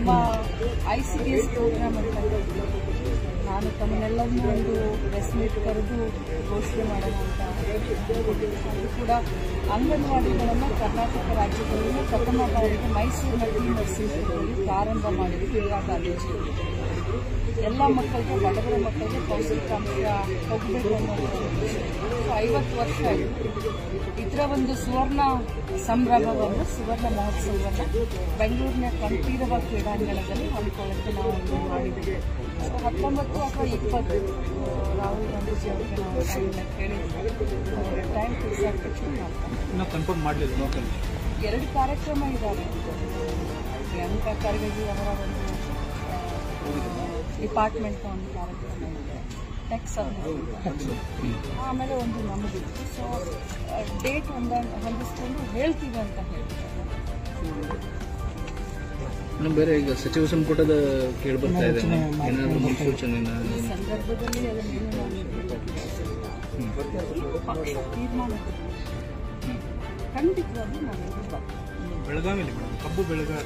ನಮ್ಮ ICDS program ಅಂತ ನಾನು ತಮ್ಮನ್ನೆಲ್ಲರನ್ನೂ ಒಂದು ಪ್ರೆಸ್ ಮೀಟ್ ಕರೆದು ಘೋಷಣೆ ಮಾಡೋಣ ಅಂತ ಅದು ಕೂಡ ಅಂಗನವಾಡಿಗಳನ್ನು ಕರ್ನಾಟಕ ರಾಜ್ಯದಲ್ಲಿ ಪ್ರಥಮ ಬಾರಿಗೆ ಮೈಸೂರಿನಲ್ಲಿ ನರಸಿಂಹಪುರದಲ್ಲಿ ಪ್ರಾರಂಭ ಮಾಡಿದ್ದು ಇಂದಿರಾ ಗಾಂಧೀಜಿ. ಎಲ್ಲ ಮಕ್ಕಳಿಗೆ, ಬಡವರ ಮಕ್ಕಳಿಗೆ ಪೌಷ್ಟಿಕಾಂಶ ಹೋಗಬೇಕು ಅನ್ನೋ 50 ವರ್ಷ ಆಯಿತು. ಇದರ ಒಂದು ಸುವರ್ಣ ಸಂಭ್ರಮವನ್ನು, ಸುವರ್ಣ ಮಹೋತ್ಸವವನ್ನು ಬೆಂಗಳೂರಿನ ಕಂಠೀರವ ಕ್ರೀಡಾಂಗಣದಲ್ಲಿ ಹಮ್ಮಿಕೊಳ್ಳಕ್ಕೆ ನಾವು ಮಾಡಿದ್ದೀವಿ. 19 ಅಥವಾ 20 ರಾಹುಲ್ ಗಾಂಧೀಜಿ ಅವರಿಗೆ ನಾವು ಕೇಳಿದ್ವಿ, ಟೈಮ್ ಫಿಕ್ಸ್ ಆದ ತಕ್ಷಣ ಕನ್ಫರ್ಮ್ ಮಾಡಲಿಲ್ಲ. 2 ಕಾರ್ಯಕ್ರಮ ಇದ್ದಾವೆ. ಪ್ರಿಯಾಂಕಾ ಖರ್ಗೆ ಅವರ ಒಂದು ಡಿಪಾರ್ಟ್ಮೆಂಟ್ನ ಒಂದು ಕಾರ್ಯಕ್ರಮ ಇದೆ, ಟೆಕ್ಸ್ ಆಮೇಲೆ ಒಂದು ನಮಗಿತ್ತು. ಸೊ ಡೇಟ್ ಹೊಂದಿಸ್ಕೊಂಡು ಹೇಳ್ತೀವಿ ಅಂತ ಹೇಳ್ತಾರೆ. ಬೇರೆ ಈಗ ಸಚಿವ ಸಂಪುಟದ ಕೇಳಿ ಬರ್ತಾ ಇದೆ, ಈ ಸಂದರ್ಭದಲ್ಲಿ ಅದನ್ನೇನು ಪಕ್ಷ ತೀರ್ಮಾನ ಖಂಡಿತವಾಗಿ ನಾವು ಬೆಳಗಾವಿಯಲ್ಲಿ ಕಬ್ಬು ಬೆಳೆಗಾರ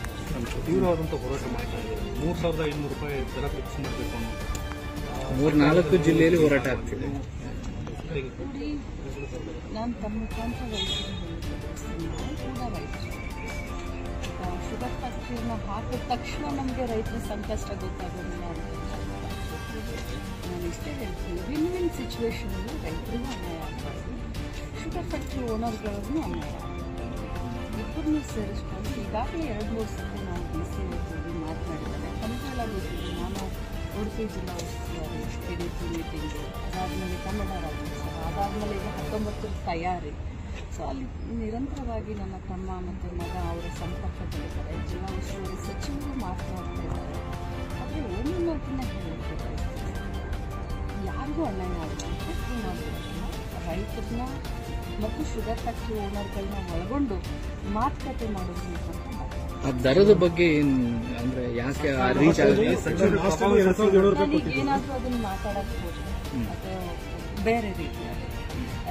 ತೀವ್ರವಾದಂಥ ಹೋರಾಟ ಮಾಡ್ತಾ ಇದ್ದಾರೆ. 3,500 ರೂಪಾಯಿ ದರ ಫಿಕ್ಸ್ ಮಾಡಬೇಕು ಅನ್ನೋ 3-4 ಜಿಲ್ಲೆಯಲ್ಲಿ ಹೋರಾಟ ಆಗ್ತಿದೆ. ನಾನು ತಮ್ಮ ಮುಖಾಂತರ ನಾವು ಕೂಡ ರೈತರು ಶುಗರ್ ಫ್ಯಾಕ್ಟ್ರಿನ ಹಾಕಿದ ತಕ್ಷಣ ನಮಗೆ ರೈತರ ಸಂಕಷ್ಟ ಗೊತ್ತಾಗೋದಿಲ್ಲ ಅಂತ ನಾನು ಇಷ್ಟೇ ಹೇಳ್ತೀನಿ. ವಿನ್ ವಿನ್ ಸಿಚುವೇಶನಲ್ಲಿ ರೈತರಿಗೂ ಅನ್ಯಾಯ ಆಗಬಾರ್ದು, ಶುಗರ್ ಫ್ಯಾಕ್ಟ್ರಿ ಓನರ್ಗಳಿಗೂ ಅನ್ಯಾಯ ಆಗಬಾರ್ದು. ಇಬ್ಬರನ್ನೂ ಸೇರಿಸ್ಕೊಂಡು ಈಗಾಗಲೇ 2-3 ಸತಿ ನಾವು DC ಹೋಗ್ತೀವಿ, ಮಾತನಾಡಿದ್ದಾರೆ. ತಮಗೆಲ್ಲ ಗೊತ್ತಿದೆ, ನಾನು ಉಡುಪಿ ಜಿಲ್ಲಾ ಉಸ್ತುವಾರಿ, PDP ಮೀಟಿಂಗು, ಅದಾದಮೇಲೆ ಕನ್ನಡ ರಾಜ್ಯೋತ್ಸವ, ಅದಾದಮೇಲೆ ಈಗ 19 ತಯಾರಿ. ಸೊ ಅಲ್ಲಿ ನಿರಂತರವಾಗಿ ನನ್ನ ತಮ್ಮ ಮತ್ತು ಮಗ ಅವರ ಸಂಪರ್ಕದಲ್ಲಿದ್ದಾರೆ. ಜಿಲ್ಲಾ ಉಸ್ತುವಾರಿ ಸಚಿವರು ಮಾತನಾಡ್ತಿದ್ದಾರೆ. ಆದರೆ ಒಂದು ಮಾತಿನ ಹೇಳಬೇಕಾಗ್ತದೆ, ಯಾರಿಗೂ ಅನ್ಯಾಯ ಆಗುತ್ತೆ ರೈತರನ್ನ ಮತ್ತು ಶುಗರ್ ಫ್ಯಾಕ್ಟ್ರಿ ಓನರ್ಗಳನ್ನ ಒಳಗೊಂಡು ಮಾತುಕತೆ ಮಾಡೋದು ಅಂತ. ದರದ ಬಗ್ಗೆ ಅಂದ್ರೆ ಯಾಕೆ ರೀಚ್ ಏನಾದರೂ ಅದನ್ನು ಮಾತಾಡಕ್ಕೆ ಹೋದ್ರೆ ಅಥವಾ ಬೇರೆ ರೀತಿಯಾಗಿ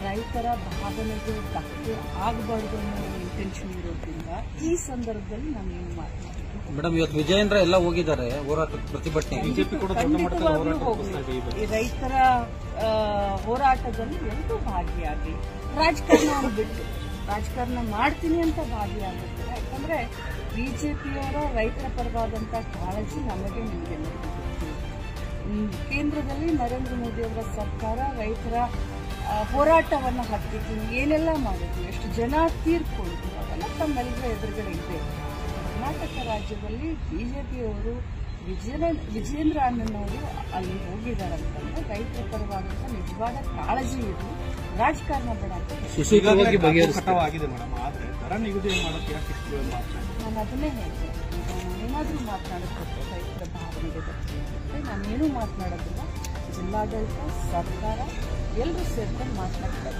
ರೈತರ ಭಾವನೆಗೆ ಧಕ್ಕೆ ಆಗಬಾರ್ದು ಅನ್ನೋ ಇಂಟೆನ್ಷನ್ ಇರೋದ್ರಿಂದ ಈ ಸಂದರ್ಭದಲ್ಲಿ ನಾನು ಏನು ಮಾತನಾಡ್ತೀನಿ. ಮೇಡಮ್, ಇವತ್ತು ವಿಜಯೇಂದ್ರ ಎಲ್ಲ ಹೋಗಿದ್ದಾರೆ ಹೋರಾಟಕ್ಕೆ, ಪ್ರತಿಭಟನೆ. ಈ ರೈತರ ಹೋರಾಟದಲ್ಲಿ ಎಲ್ಲರೂ ಭಾಗಿಯಾಗಿ ರಾಜಕಾರಣ ಬಿಟ್ಟು ರಾಜಕಾರಣ ಮಾಡ್ತೀನಿ ಅಂತ ಭಾಗಿಯಾಗುತ್ತಾರೆ. ಯಾಕಂದ್ರೆ ಬಿಜೆಪಿಯವರ ರೈತರ ಪರವಾದಂತಹ ಕಾಳಜಿ ನಮಗೆ ನಿಮಗೆಲ್ಲ ಕೇಂದ್ರದಲ್ಲಿ ನರೇಂದ್ರ ಮೋದಿ ಅವರ ಸರ್ಕಾರ ರೈತರ ಹೋರಾಟವನ್ನು ಹತ್ತಿತ್ತು, ಏನೆಲ್ಲ ಮಾಡಿದ್ರು, ಎಷ್ಟು ಜನ ತೀರ್ಕೊಂಡ್ರು, ಅವೆಲ್ಲ ತಮ್ಮೆಲ್ಲರ ಎದುರುಗಡೆ ಇದೆ. ಕರ್ನಾಟಕ ರಾಜ್ಯದಲ್ಲಿ ಬಿಜೆಪಿಯವರು ವಿಜೇಂದ್ರ ಅಣ್ಣನವರು ಅಲ್ಲಿ ಹೋಗಿದ್ದಾರಂತಂದ್ರೆ ರೈತರ ಪರವಾದಂಥ ನಿಜವಾದ ಕಾಳಜಿ ಇದು, ರಾಜಕಾರಣ ಬೇಡ ಅಂತ ನಾನು ಅದನ್ನೇ ಹೇಳ್ತೇನೆ. ನಾನೇನಾದರೂ ಮಾತನಾಡುತ್ತೆ ರೈತರ ಭಾವನೆಗೆ ಬರ್ತದೆ, ನಾನೇನು ಮಾತನಾಡೋದಿಲ್ಲ. ಜಿಲ್ಲಾಡಳಿತ, ಸರ್ಕಾರ ಎಲ್ಲರೂ ಸೇರ್ಕೊಂಡು ಮಾತನಾಡ್ತಾರೆ.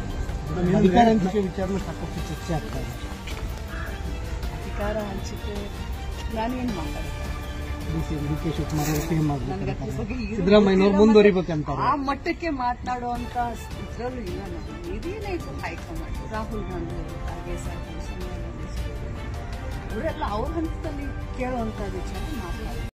ಅಧಿಕಾರ ಹಂಚಿಕೆ ವಿಚಾರ ಸಾಕಷ್ಟು ಚರ್ಚೆ ಆಗ್ತಾರೆ. ಅಧಿಕಾರ ಹಂಚಿಕೆ ನಾನೇನು ಮಾತಾಡ್ತೇನೆ, ಸಿದ್ದರಾಮಯ್ಯನವರು ಮುಂದುವರಿಬೇಕಂತ ಆ ಮಟ್ಟಕ್ಕೆ ಮಾತನಾಡುವಂತ ಇದ್ರಲ್ಲೂ ಇಲ್ಲ. ನಾನು ಇದೇನೇ ಇದು ಹೈಕಮಾಂಡ್, ರಾಹುಲ್ ಗಾಂಧಿ ಹಾಗೆ ಸೋನಿಯಾ ಗಾಂಧಿ ಅವರೆಲ್ಲ ಅವ್ರ ಹಂತದಲ್ಲಿ ಕೇಳುವಂತ ವಿಚಾರ ಮಾತನಾಡ್ತಾರೆ.